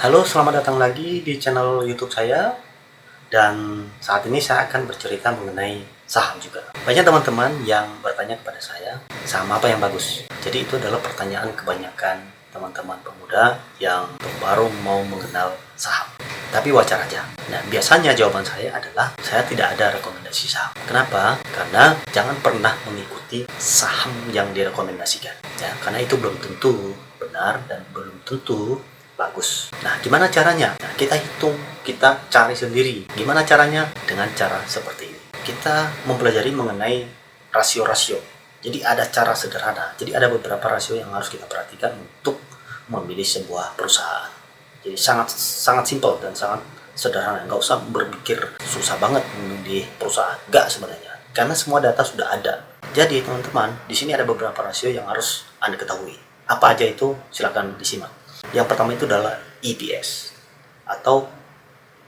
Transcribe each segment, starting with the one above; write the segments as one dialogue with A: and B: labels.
A: Halo, selamat datang lagi di channel YouTube saya. Dan saat ini saya akan bercerita mengenai saham juga. Banyak teman-teman yang bertanya kepada saya, saham apa yang bagus? Jadi itu adalah pertanyaan kebanyakan teman-teman pemuda yang baru mau mengenal saham. Tapi wajar aja. Nah, biasanya jawaban saya adalah saya tidak ada rekomendasi saham. Kenapa? Karena jangan pernah mengikuti saham yang direkomendasikan. Ya, karena itu belum tentu benar dan belum tentu bagus. Nah, gimana caranya? Nah, kita hitung, kita cari sendiri. Gimana caranya? Dengan cara seperti ini. Kita mempelajari mengenai rasio-rasio. Jadi ada cara sederhana. Jadi ada beberapa rasio yang harus kita perhatikan untuk memilih sebuah perusahaan. Jadi sangat simpel dan sangat sederhana. Nggak usah berpikir susah banget memilih perusahaan. Nggak sebenarnya. Karena semua data sudah ada. Jadi teman-teman, di sini ada beberapa rasio yang harus Anda ketahui. Apa aja itu? Silakan disimak. Yang pertama itu adalah EPS atau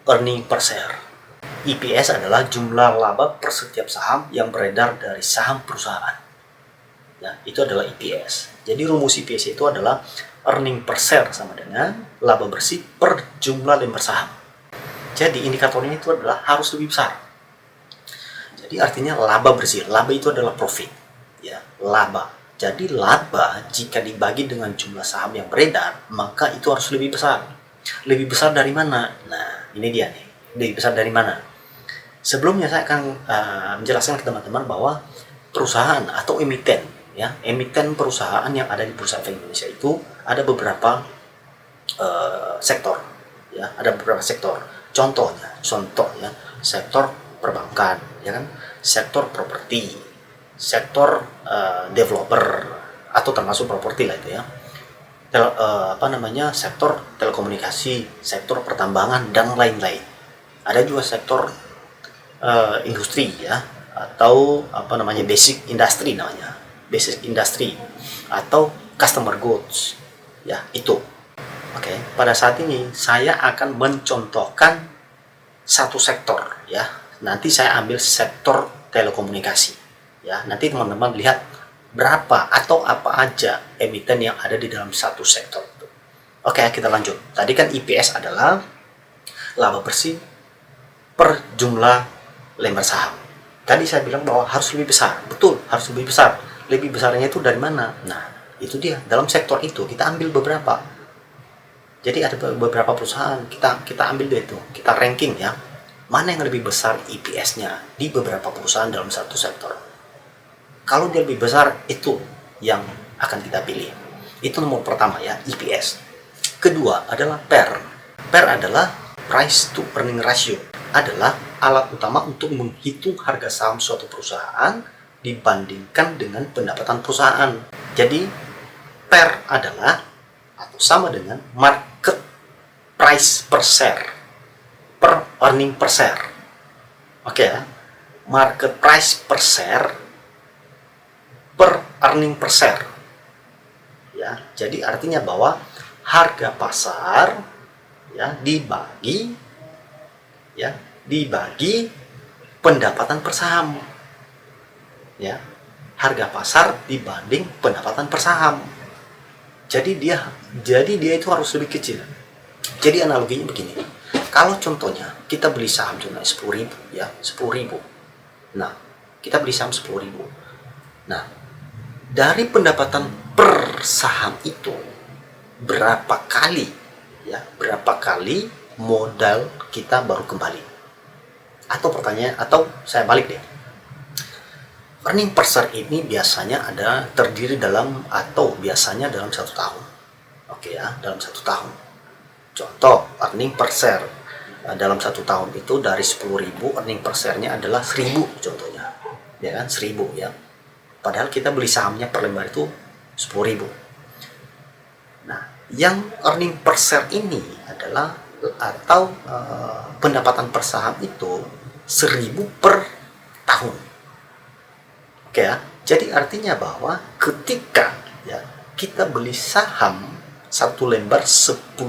A: earning per share. EPS adalah jumlah laba per setiap saham yang beredar dari saham perusahaan. Ya, itu adalah EPS. Jadi rumus EPS itu adalah earning per share sama dengan laba bersih per jumlah lembar saham. Jadi indikatornya itu adalah harus lebih besar. Jadi artinya laba bersih. Laba itu adalah profit. Ya, laba. Jadi laba jika dibagi dengan jumlah saham yang beredar, maka itu harus lebih besar. Lebih besar dari mana? Nah, ini dia nih. Lebih besar dari mana? Sebelumnya saya akan menjelaskan ke teman-teman bahwa perusahaan atau emiten, ya, emiten perusahaan yang ada di Bursa Efek Indonesia itu ada beberapa sektor, ya, ada beberapa sektor. Contoh ya, sektor perbankan, ya kan, sektor properti, sektor developer atau termasuk properti lah itu ya, sektor telekomunikasi, sektor pertambangan dan lain-lain. Ada juga sektor industri ya, atau basic industry atau customer goods ya, itu. Oke, pada saat ini saya akan mencontohkan satu sektor ya. Nanti saya ambil sektor telekomunikasi. Ya, nanti teman-teman lihat berapa atau apa aja emiten yang ada di dalam satu sektor itu. Oke, kita lanjut. Tadi kan EPS adalah laba bersih per jumlah lembar saham. Tadi saya bilang bahwa harus lebih besar. Betul, harus lebih besar. Lebih besarnya itu dari mana? Nah, itu dia. Dalam sektor itu kita ambil beberapa. Jadi ada beberapa perusahaan, kita ambil deh itu. Kita ranking ya. Mana yang lebih besar EPS-nya di beberapa perusahaan dalam satu sektor. Kalau dia lebih besar, itu yang akan kita pilih. Itu nomor pertama ya, EPS. Kedua adalah PER. PER adalah price to earning ratio. Adalah alat utama untuk menghitung harga saham suatu perusahaan dibandingkan dengan pendapatan perusahaan. Jadi PER adalah atau sama dengan market price per share, per earning per share. Oke ya, market price per share per earning per share. Ya, jadi artinya bahwa harga pasar ya dibagi pendapatan per saham. Ya. Harga pasar dibanding pendapatan per saham. Jadi dia itu harus lebih kecil. Jadi analoginya begini. Kalau contohnya kita beli saham cuma 10.000 ya, 10.000. Nah, kita beli saham 10.000. Nah, dari pendapatan per saham itu berapa kali modal kita baru kembali? Atau pertanyaan, atau saya balik deh, earning per share ini biasanya terdiri dalam satu tahun. Oke ya, dalam satu tahun. Contoh earning per share dalam satu tahun itu dari 10.000, earning per share-nya adalah 1.000 contohnya, ya kan, 1.000 ya. Padahal kita beli sahamnya per lembar itu 10.000. Nah, yang earning per share ini adalah pendapatan per saham itu 1.000 per tahun. Oke ya. Jadi artinya bahwa ketika ya kita beli saham satu lembar 10.000,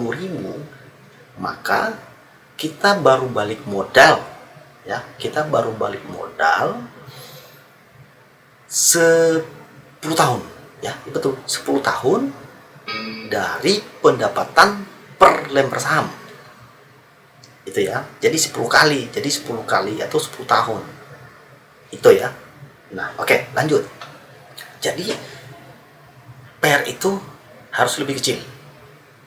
A: maka kita baru balik modal ya. Kita baru balik modal 10 tahun ya, betul, 10 tahun dari pendapatan per lembar saham. Itu ya. Jadi 10 kali. Jadi 10 kali atau 10 tahun. Itu ya. Nah, oke, lanjut. Jadi PR itu harus lebih kecil.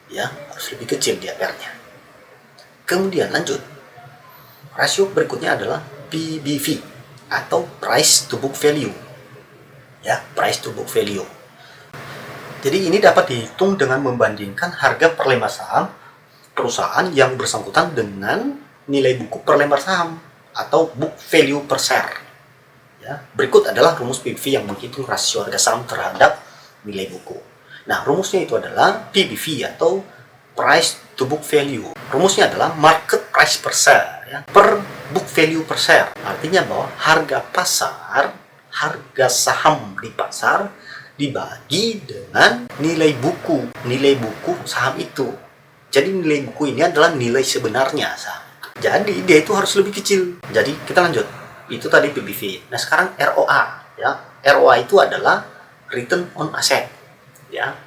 A: Ya, harus lebih kecil dia PR-nya. Kemudian lanjut. Rasio berikutnya adalah PBV atau price to book value. Ya, price to book value. Jadi ini dapat dihitung dengan membandingkan harga per lembar saham perusahaan yang bersangkutan dengan nilai buku per lembar saham atau book value per share. Ya, berikut adalah rumus PBV yang menghitung rasio harga saham terhadap nilai buku. Nah, rumusnya itu adalah PBV atau price to book value. Rumusnya adalah market price per share ya, per book value per share. Artinya bahwa harga pasar, harga saham di pasar dibagi dengan nilai buku saham itu. Jadi nilai buku ini adalah nilai sebenarnya saham. Jadi dia itu harus lebih kecil. Jadi kita lanjut. Itu tadi PBV. Nah, sekarang ROA ya. ROA itu adalah return on asset ya.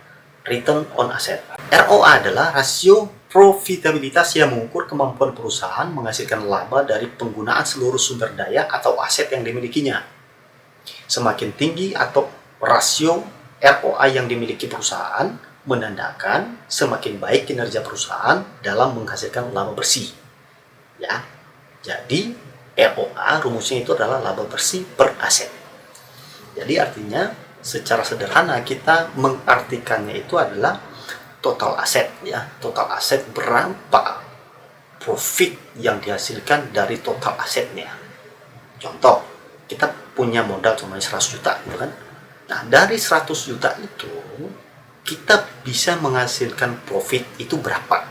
A: Return on asset. ROA adalah rasio profitabilitas yang mengukur kemampuan perusahaan menghasilkan laba dari penggunaan seluruh sumber daya atau aset yang dimilikinya. Semakin tinggi atau rasio ROA yang dimiliki perusahaan menandakan semakin baik kinerja perusahaan dalam menghasilkan laba bersih. Ya. Jadi ROA rumusnya itu adalah laba bersih per aset. Jadi artinya secara sederhana kita mengartikannya itu adalah total aset ya. Total aset berapa profit yang dihasilkan dari total asetnya. Contoh, kita punya modal cuma 100 juta gitu kan. Nah, dari 100 juta itu kita bisa menghasilkan profit itu berapa?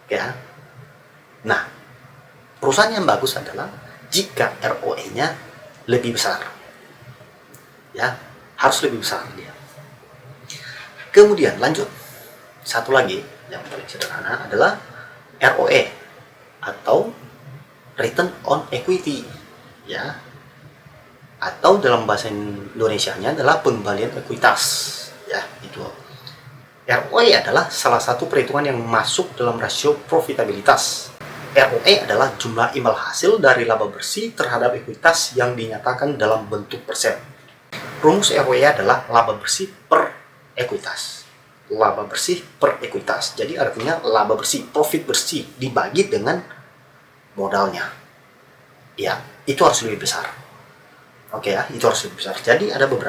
A: Ya. Nah, perusahaan yang bagus adalah jika ROE-nya lebih besar. Ya, harus lebih besar dia. Kemudian lanjut. Satu lagi yang paling sederhana adalah ROE atau return on equity. Ya. Atau dalam bahasa Indonesianya adalah pengembalian ekuitas ya, itu. ROE adalah salah satu perhitungan yang masuk dalam rasio profitabilitas. ROE adalah jumlah imbal hasil dari laba bersih terhadap ekuitas yang dinyatakan dalam bentuk persen. Rumus ROE adalah laba bersih per ekuitas. Laba bersih per ekuitas. Jadi artinya laba bersih, profit bersih dibagi dengan modalnya. Ya, itu harus lebih besar. Oke ya, itu harus lebih besar. Jadi ada 5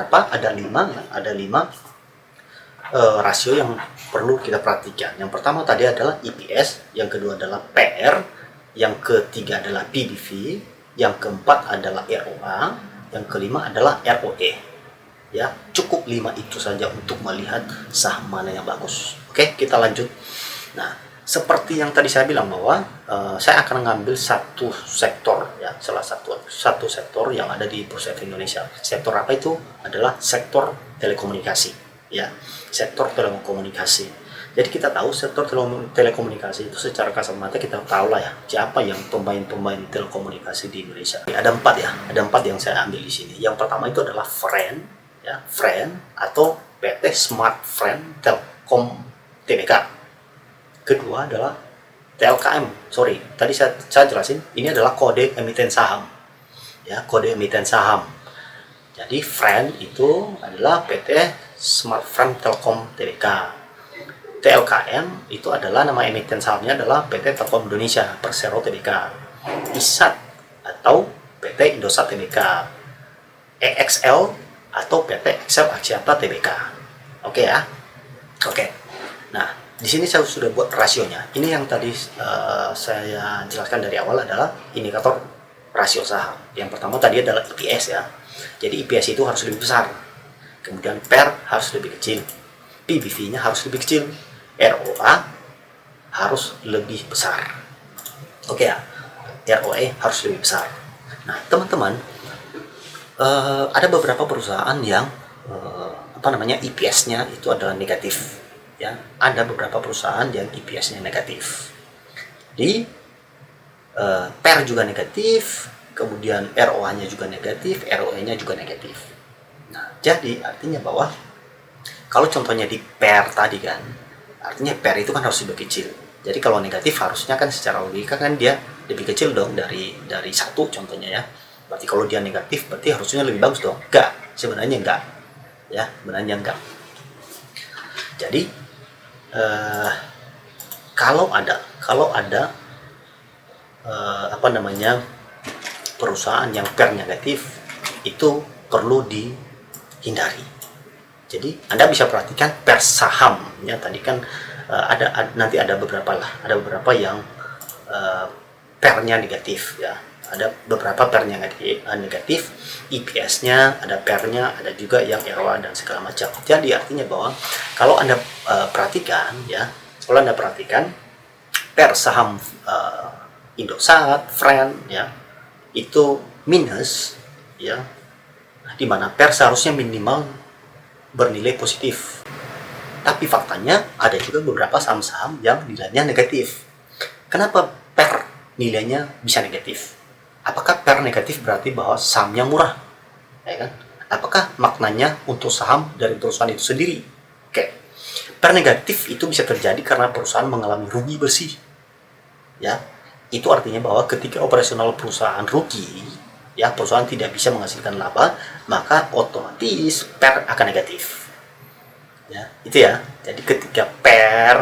A: rasio yang perlu kita perhatikan. Yang pertama tadi adalah EPS, yang kedua adalah PR, yang ketiga adalah PBV, yang keempat adalah ROA, yang kelima adalah ROE. Ya, cukup 5 itu saja untuk melihat saham mana yang bagus. Oke, kita lanjut. Nah, seperti yang tadi saya bilang bahwa saya akan mengambil satu sektor ya, salah satu sektor yang ada di Bursa Efek Indonesia. Sektor apa itu? Adalah sektor telekomunikasi ya, sektor telekomunikasi. Jadi kita tahu sektor telekomunikasi itu secara kasat mata kita tahu lah ya, siapa yang pemain telekomunikasi di Indonesia. Ada 4 ya, ada 4 yang saya ambil di sini. Yang pertama itu adalah Friend ya, Friend atau PT Smart Friend Telkom Tbk. Kedua adalah TLKM. Tadi saya jelasin, ini adalah kode emiten saham. Ya, kode emiten saham. Jadi Friend itu adalah PT Smart Friend Telkom Tbk. TLKM itu adalah nama emiten sahamnya adalah PT Telkom Indonesia Persero Tbk. ISAT atau PT Indosat Tbk. EXL atau PT Excel Aksiata Tbk. Oke ya. Oke. Nah, di sini saya sudah buat rasionya. Ini yang tadi saya jelaskan dari awal adalah indikator rasio saham. Yang pertama tadi adalah EPS ya. Jadi EPS itu harus lebih besar. Kemudian PER harus lebih kecil. PBV-nya harus lebih kecil. ROA harus lebih besar. Oke ya. ROE harus lebih besar. Nah, teman-teman, ada beberapa perusahaan yang EPS-nya itu adalah negatif. Ya, ada beberapa perusahaan yang EPS-nya negatif. Di PER juga negatif, kemudian ROA-nya juga negatif, ROE-nya juga negatif. Nah, jadi artinya bahwa kalau contohnya di PER tadi kan Artinya pair itu kan harus lebih kecil. Jadi kalau negatif harusnya kan secara logika kan dia lebih kecil dong dari 1 contohnya ya. Berarti kalau dia negatif berarti harusnya lebih bagus dong. Enggak, sebenarnya enggak. Ya, sebenarnya enggak. Jadi kalau ada perusahaan yang pair negatif, itu perlu dihindari. Jadi Anda bisa perhatikan pair saham ya, tadi kan nanti ada beberapa yang pairnya negatif ya. Ada beberapa pairnya negatif, EPS-nya ada pairnya, ada juga yang ROA dan segala macam. Jadi artinya bahwa kalau Anda perhatikan pair saham Indosat, Friend ya, itu minus ya, di mana pair seharusnya minimal bernilai positif. Tapi faktanya ada juga beberapa saham-saham yang nilainya negatif. Kenapa pair nilainya bisa negatif? Apakah pair negatif berarti bahwa sahamnya murah? Ya kan? Apakah maknanya untuk saham dari perusahaan itu sendiri? Oke. Pair negatif itu bisa terjadi karena perusahaan mengalami rugi bersih. Ya. Itu artinya bahwa ketika operasional perusahaan rugi, ya, perusahaan tidak bisa menghasilkan laba, maka otomatis pair akan negatif. Ya, itu ya. Jadi ketika pair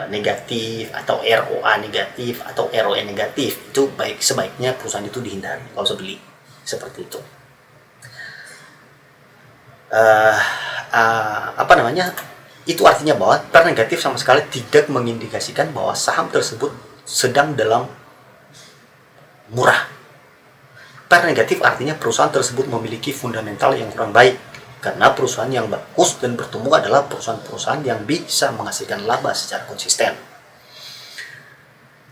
A: negatif atau ROA negatif atau ROE negatif, itu sebaiknya perusahaan itu dihindari kalau usah beli seperti itu. Itu artinya bahwa pair negatif sama sekali tidak mengindikasikan bahwa saham tersebut sedang dalam murah. Pair negatif artinya perusahaan tersebut memiliki fundamental yang kurang baik, karena perusahaan yang bagus dan bertumbuh adalah perusahaan-perusahaan yang bisa menghasilkan laba secara konsisten.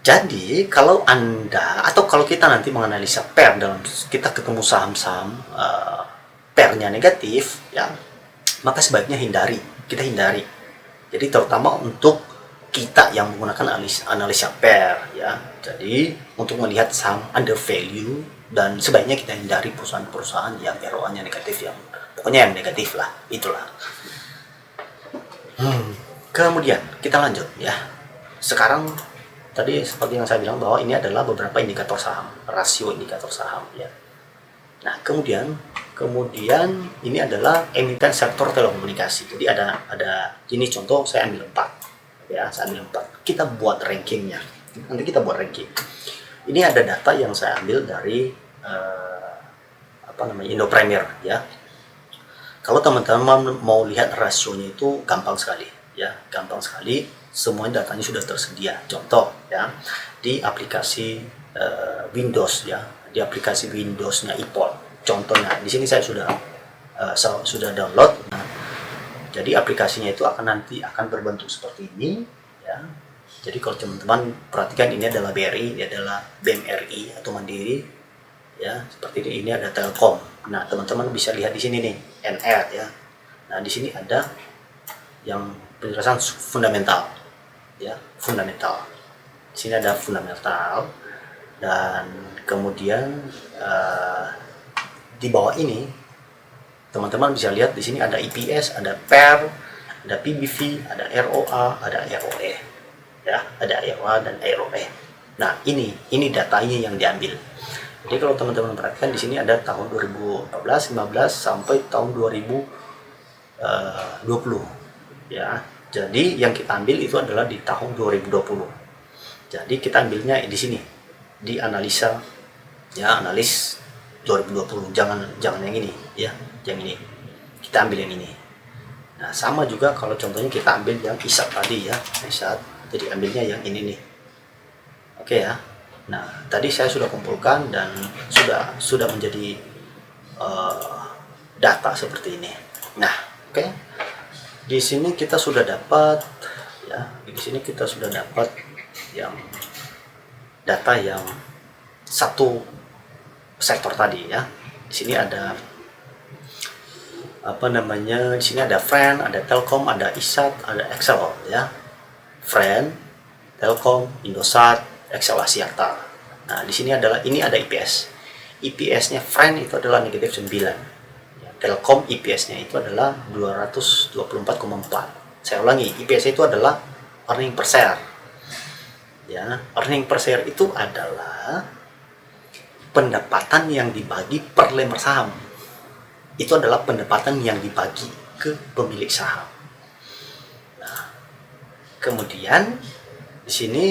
A: Jadi kalau Anda atau kalau kita nanti menganalisa pair dalam kita ketemu saham-saham pairnya negatif ya, maka sebaiknya kita hindari. Jadi terutama untuk kita yang menggunakan analisa pair ya. Jadi untuk melihat saham under value, dan sebaiknya kita hindari perusahaan-perusahaan yang ROA-nya negatif, yang pokoknya yang negatif lah, itulah. Kemudian kita lanjut ya. Sekarang tadi seperti yang saya bilang bahwa ini adalah beberapa indikator saham, rasio indikator saham ya. Nah, kemudian ini adalah emiten sektor telekomunikasi. Jadi ada ini contoh, saya ambil 4 ya, kita buat rankingnya. Nanti kita buat ranking. Ini ada data yang saya ambil dari Indo Premier ya. Kalau teman-teman mau lihat rasionya itu gampang sekali ya, semua datanya sudah tersedia. Contoh ya, di aplikasi Windows ya, di aplikasi Windowsnya iPod. Contohnya di sini saya sudah download. Nah, jadi aplikasinya itu akan berbentuk seperti ini ya. Jadi kalau teman-teman perhatikan, ini adalah BRI, ini adalah BMRI atau Mandiri ya, seperti ini ada Telkom. Nah, teman-teman bisa lihat di sini nih, NR ya. Nah, di sini ada yang penjelasan fundamental ya, fundamental. Di sini ada fundamental, dan kemudian di bawah ini teman-teman bisa lihat di sini ada EPS, ada PER, ada PBV, ada ROA, ada ROE. Ya, ada ROA dan ROE. Nah, ini datanya yang diambil. Jadi kalau teman-teman perhatikan di sini ada tahun 2014, 15 sampai tahun 2020 ya. Jadi yang kita ambil itu adalah di tahun 2020. Jadi kita ambilnya di sini, di analisa ya, analis 2020. Jangan yang ini ya, yang ini. Kita ambil yang ini. Nah, sama juga kalau contohnya kita ambil yang ISAT tadi ya, ISAT. Jadi ambilnya yang ini nih. Oke ya. Nah, tadi saya sudah kumpulkan dan sudah menjadi data seperti ini. Nah, oke. Di sini kita sudah dapat ya, yang data yang satu sektor tadi ya. Di sini ada di sini ada Friend, ada Telkom, ada ISAT, ada Excel ya. Friend, Telkom, Indosat, Excel Axiata. Nah, di sini ada IPS. IPS-nya Friend itu adalah negatif 9. Ya, Telkom IPS-nya itu adalah 224,4. Saya ulangi, IPS itu adalah earning per share. Ya, earning per share itu adalah pendapatan yang dibagi per lembar saham. Itu adalah pendapatan yang dibagi ke pemilik saham. Nah, kemudian di sini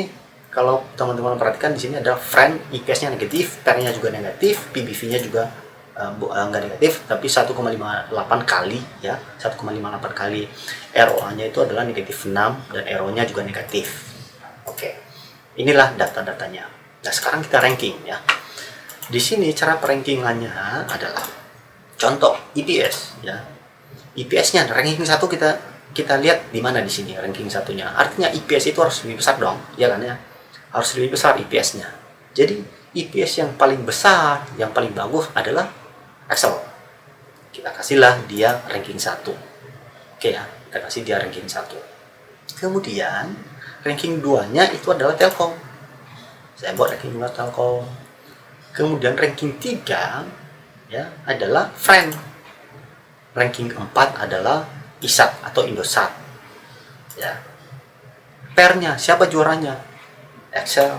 A: kalau teman-teman perhatikan, di sini ada friend, EPS-nya negatif, PER-nya juga negatif, PBV-nya juga nggak negatif, tapi 1,58 kali ya, 1,58 kali. ROA-nya itu adalah negatif 6 dan RO-nya juga negatif. Oke, inilah data-datanya. Nah, sekarang kita ranking ya. Di sini cara perankingannya adalah contoh EPS ya. EPS-nya ranking 1 kita lihat di mana di sini ranking satunya. Artinya EPS itu harus lebih besar dong, ya kan ya? Harus lebih besar EPS-nya. Jadi EPS yang paling besar, yang paling bagus adalah Excel. Kita kasihlah dia ranking 1. Oke ya, kita kasih dia ranking 1. Kemudian ranking 2-nya itu adalah Telkom. Saya buat ranking 2 Telkom. Kemudian ranking 3 ya adalah Friend. Ranking 4 adalah ISAT atau Indosat. Ya. PER-nya siapa juaranya? Excel.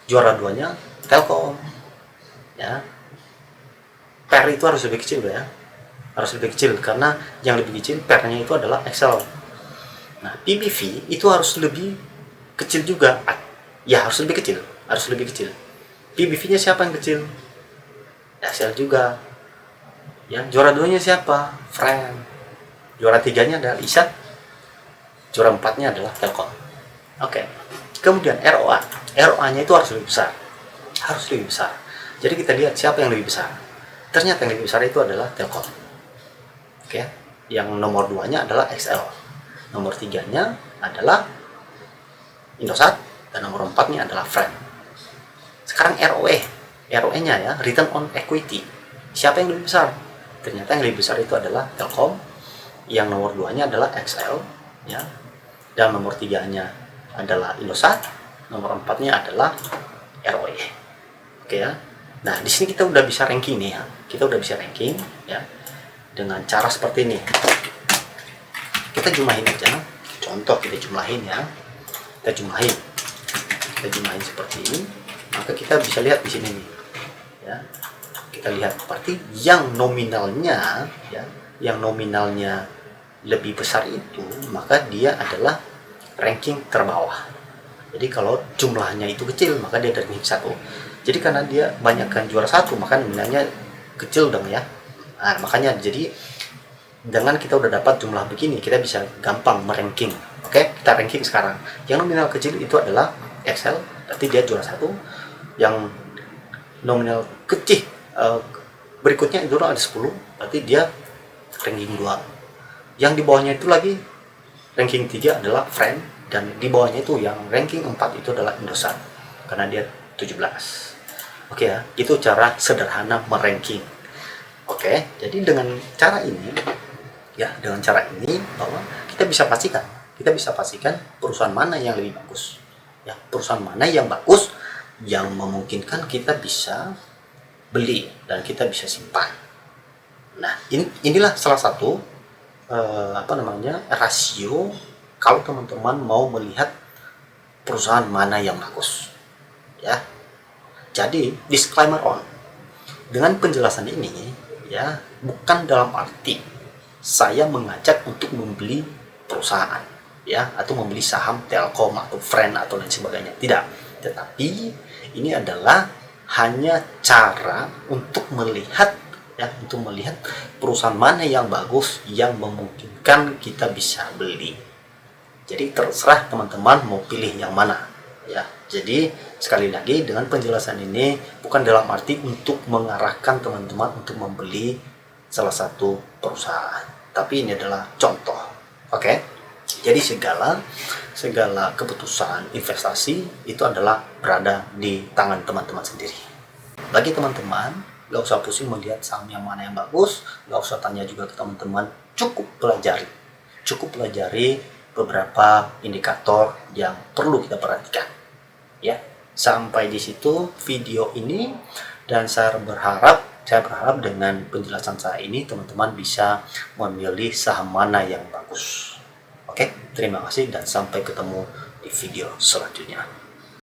A: Juara 2-nya Telkom. Ya. PER itu harus lebih kecil ya. Harus lebih kecil karena yang lebih kecil PER-nya itu adalah Excel. Nah, PBV itu harus lebih kecil juga. Ya, harus lebih kecil. Harus lebih kecil. PBV-nya siapa yang kecil? Excel juga. Ya, juara 2-nya siapa? Friend. Juara 3-nya adalah ISAT. Juara 4-nya adalah Telkom. Oke. Kemudian ROA. ROA-nya itu harus lebih besar. Harus lebih besar. Jadi kita lihat siapa yang lebih besar. Ternyata yang lebih besar itu adalah Telkom. Oke. Yang nomor 2-nya adalah XL. Nomor 3-nya adalah Indosat dan nomor 4-nya adalah Friend. Sekarang ROE. ROE-nya ya, return on equity. Siapa yang lebih besar? Ternyata yang lebih besar itu adalah Telkom. Yang nomor 2-nya adalah XL ya. Dan nomor 3-nya adalah Indosat. Nomor 4-nya adalah ROE. Oke ya. Nah, di sini kita udah bisa ranking nih ya. Kita udah bisa ranking ya dengan cara seperti ini. Kita jumlahin aja. Contoh kita jumlahin ya. Kita jumlahin seperti ini. Maka kita bisa lihat di sini nih. Ya. Kita lihat berarti yang nominalnya ya, yang nominalnya lebih besar itu, maka dia adalah ranking terbawah. Jadi kalau jumlahnya itu kecil, maka dia dari ranking 1. Jadi karena dia banyakkan juara 1, maka nominalnya kecil dong ya. Nah, makanya jadi dengan kita udah dapat jumlah begini, kita bisa gampang meranking. Oke, kita ranking sekarang. Yang nominal kecil itu adalah Excel, berarti dia juara 1. Yang nominal kecil berikutnya itu ada 10, berarti dia ranking 2. Yang di bawahnya itu lagi ranking 3 adalah Friend, dan di bawahnya itu yang ranking 4 itu adalah Indosat karena dia 17. Oke ya, itu cara sederhana meranking. Oke, jadi dengan cara ini ya, dengan cara ini bahwa kita bisa pastikan perusahaan mana yang lebih bagus. Ya, perusahaan mana yang bagus yang memungkinkan kita bisa beli dan kita bisa simpan. Nah, inilah salah satu rasio kalau teman-teman mau melihat perusahaan mana yang bagus. Ya. Jadi, disclaimer on. Dengan penjelasan ini ya, bukan dalam arti saya mengajak untuk membeli perusahaan ya, atau membeli saham Telkom atau Friend atau lain sebagainya. Tidak. Tetapi ini adalah hanya cara untuk melihat perusahaan mana yang bagus yang memungkinkan kita bisa beli. Jadi terserah teman-teman mau pilih yang mana ya. Jadi sekali lagi dengan penjelasan ini bukan dalam arti untuk mengarahkan teman-teman untuk membeli salah satu perusahaan, tapi ini adalah contoh. Oke. Jadi segala keputusan investasi itu adalah berada di tangan teman-teman sendiri. Bagi teman-teman, gak usah pusing melihat saham yang mana yang bagus, gak usah tanya juga ke teman-teman, cukup pelajari beberapa indikator yang perlu kita perhatikan. Ya, sampai di situ video ini, dan saya berharap dengan penjelasan saya ini teman-teman bisa memilih saham mana yang bagus. Oke, terima kasih dan sampai ketemu di video selanjutnya.